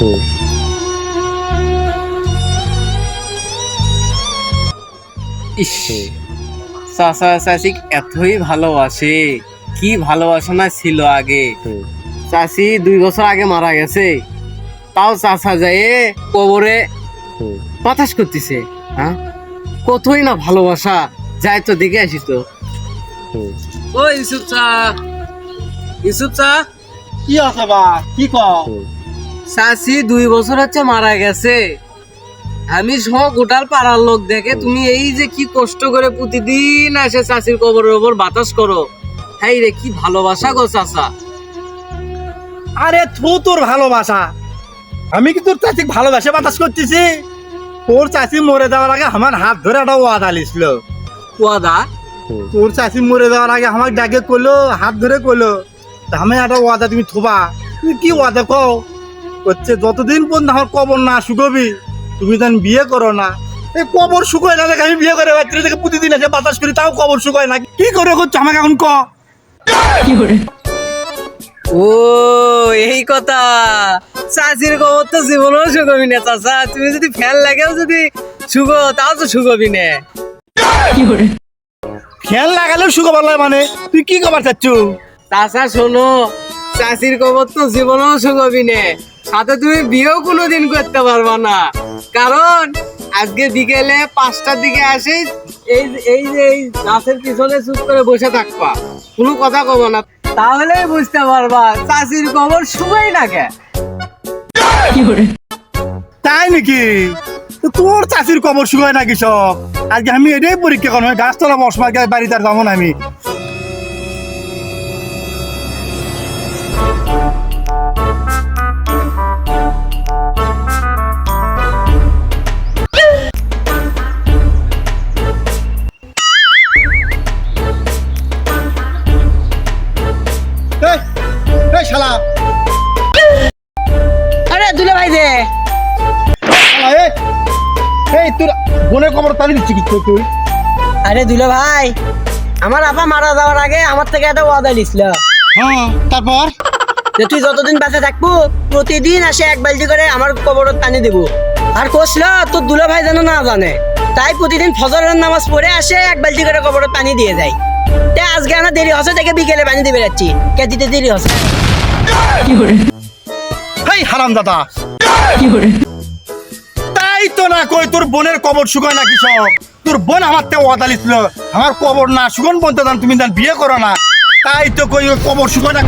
ইস, চাচা চাচি এতই ভালোবাসে, কি ভালোবাসা ছিল আগে। চাচি 2 বছর আগে মারা গেছে, তাও চাচা যায় কবরে বাতাস করতেছে। হ্যাঁ, কতই না ভালোবাসা। যাই তো দেখে আসি তো। ও ইউসুফ চা, ইউসুফ চা, কি আছে বা কি কও? চাচি 2 বছর হচ্ছে মারা গেছে। আমি সহ গোটাল পাড়ার লোক দেখে তুমি এই যে কি কষ্ট করে প্রতিদিন এসে চাচির কবরের উপর বাতাস করো। হাই রে, কি ভালোবাসা গো চাচা। আরে তোর ভালোবাসা, আমি কি তোর চাচি ভালোবাসে বাতাস করতেছি? তোর চাচি মরে যাওয়ার আগে আমার হাত ধরে একটা ওয়াদা লিছিল। ওয়াদা? তোর চাচি মরে যাওয়ার আগে আমাকে ডাকে কইলো, হাত ধরে কইলো আমি একটা ওয়াদা তুমি থোবা। তুমি কি ওয়াদা কও? হচ্ছে যতদিন পর্যন্ত আমার কবর না শুকবি তুমি যেন বিয়ে করো না। এই কবর শুকোয় না দেখে আমি বিয়ে করে বাচ্চারা থেকে প্রতিদিন এসে বাতাস করি, তাও কবর শুকোয় না। কি করে করছো আমাকে এখন ক? ও এই কথা। চাচির কবর তো জীবনেও শুকবি না চাচা। তুমি যদি ফ্যান লাগেও যদি শুকো, তাও তো শুকবি না। ফ্যান লাগালেও শুকোবার লাগে মানে? তুই কি কবার চাচ্ছ? চাচা শোনো, চাচির কবর তো জীবনেও শুকবি না, সাথে তুমি বিয়েও কোনোদিন করতে পারবা না। কারণ আজকে বিকেলে 5টার দিকে আসে এই এই যে এই গাছের পিছনে চুপ করে বসে থাকবা, কোনো কথা কব না, তাহলেই বুঝতে পারবা চাচির কবর শুকাই না কে। তাই নাকি? তো তোর চাষির কবর শুকায় নাকি সব? আজকে আমি এটাই পরীক্ষা করবো, গাছতলা বসবার বাড়িতে আর যাবো না আমি। এই শালা, আরে দুলা ভাই যে এই তোর বোনের কবর তালি দিচ্ছি কি তুই? আরে দুলা ভাই, আমার আপা মারা যাওয়ার আগে আমার থেকে একটা ওয়াদা নিছিল হ্যাঁ, তারপর যে তুই যতদিন বেঁচে থাকবো প্রতিদিন আসে 1 বালতি করে আমার কবরত পানি দেবো। আর কইছিল তোর দুলা ভাই যেন না জানে, তাই প্রতিদিন ফজরের নামাজ পড়ে আসে 1 বালতি করে কবরত পানি দিয়ে যায়। তাই আজকে আমার দেরি হচ্ছে, থেকে বিকেলে পানি দিবে যাচ্ছি, কে দিতে দেরি হচ্ছে। হেই হারাম দাদা, তাই তো না কই তোর বোনের কবর শুকায় নাকি সব? তোর বোন আমার থেকে ওয়াদা লিছিল আমার কবর না শুকন পর্যন্ত তুমি বিয়ে করো না, তাই তো কই কবর শুকায় না।